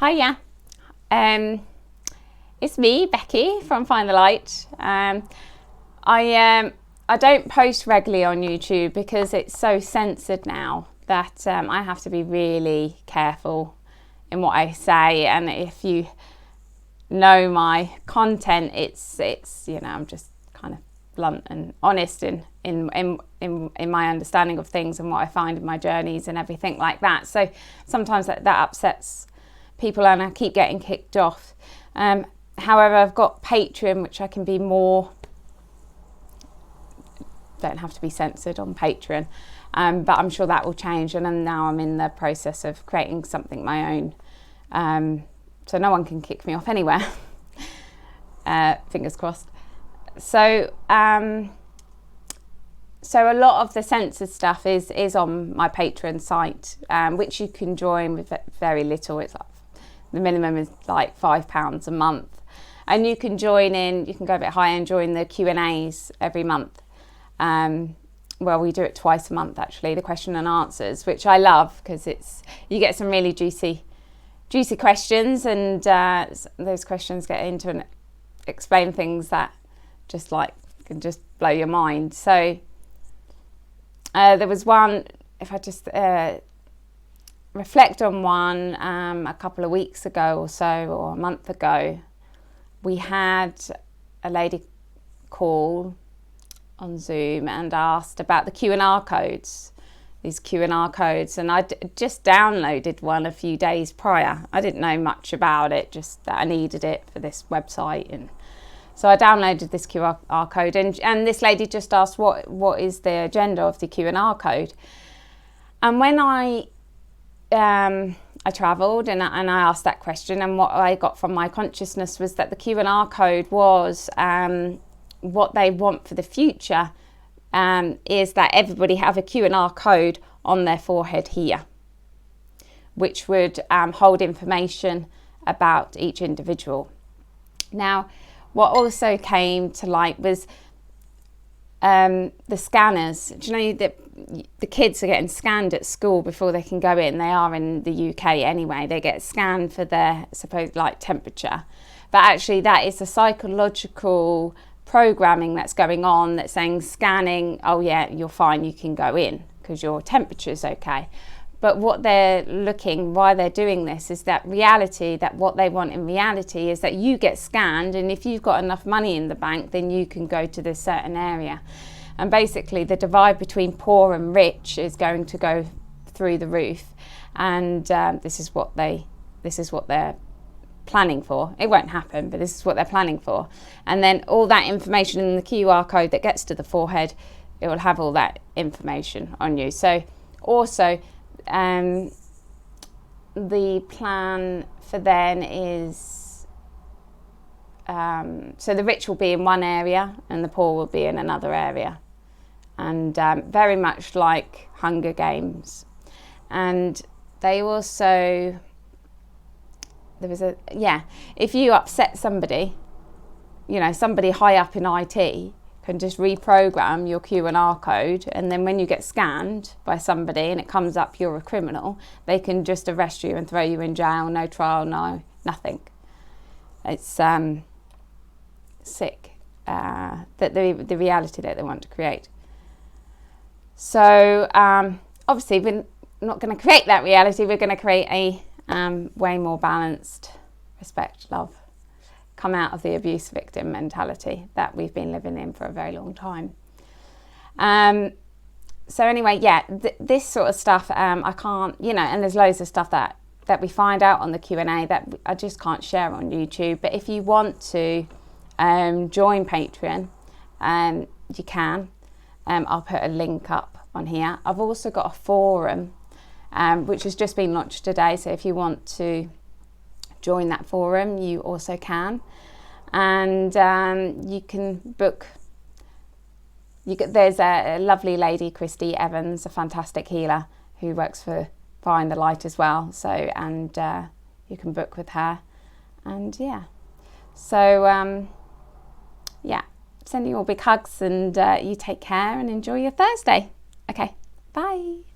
Hiya, it's me, Becky from Find the Light. I don't post regularly on YouTube because it's so censored now that I have to be really careful in what I say. And if you know my content, it's I'm just kind of blunt and honest in my understanding of things and what I find in my journeys and everything like that. So sometimes that upsets people and I keep getting kicked off. However, I've got Patreon, which I can be more, don't have to be censored on Patreon, but I'm sure that will change. And then now I'm in the process of creating something my own, so no one can kick me off anywhere. Fingers crossed. So a lot of the censored stuff is on my Patreon site, which you can join with very little. It's like, the minimum is like £5 a month, and you can join in. You can go a bit higher and join the Q&As every month. Well, we do it twice a month actually, the question and answers, which I love because you get some really juicy questions, and those questions get into and explain things that can just blow your mind. So there was one, if I just reflect on one, a couple of weeks ago or so, or a month ago, we had a lady call on Zoom and asked about the Q&R codes, these Q&R codes, and I just downloaded one a few days prior. I didn't know much about it, just that I needed it for this website, and so I downloaded this QR code, and this lady just asked what is the agenda of the Q&R code. And when I travelled and I asked that question, and what I got from my consciousness was that the Q&R code was what they want for the future, is that everybody have a Q&R code on their forehead here, which would hold information about each individual. Now, what also came to light was the scanners. Do you know that the kids are getting scanned at school before they can go in? They are in the UK anyway. They get scanned for their supposed temperature, but actually that is a psychological programming that's going on that's saying scanning, oh yeah, you're fine, you can go in because your temperature is okay. But what why they're doing this is that what they want in reality is that you get scanned, and if you've got enough money in the bank, then you can go to this certain area. And basically the divide between poor and rich is going to go through the roof. And this is what they're planning for. It won't happen, but this is what they're planning for. And then all that information in the QR code that gets to the forehead, it will have all that information on you. So also, the plan for then is, so the rich will be in one area and the poor will be in another area, and very much like Hunger Games. And they also, if you upset somebody, somebody high up in IT can just reprogram your Q&R code, and then when you get scanned by somebody and it comes up you're a criminal, they can just arrest you and throw you in jail, no trial, no nothing. It's sick, that the reality that they want to create. So obviously we're not going to create that reality. We're going to create a way more balanced, respect, love, come out of the abuse victim mentality that we've been living in for a very long time. So anyway, this sort of stuff, I can't, and there's loads of stuff that we find out on the Q&A that I just can't share on YouTube. But if you want to join Patreon, you can. I'll put a link up on here. I've also got a forum, which has just been launched today. So if you want to join that forum, you also can. And you can book. There's a lovely lady, Christy Evans, a fantastic healer who works for Find the Light as well. So, and you can book with her. And so sending you all big hugs, and you take care and enjoy your Thursday. Okay, bye.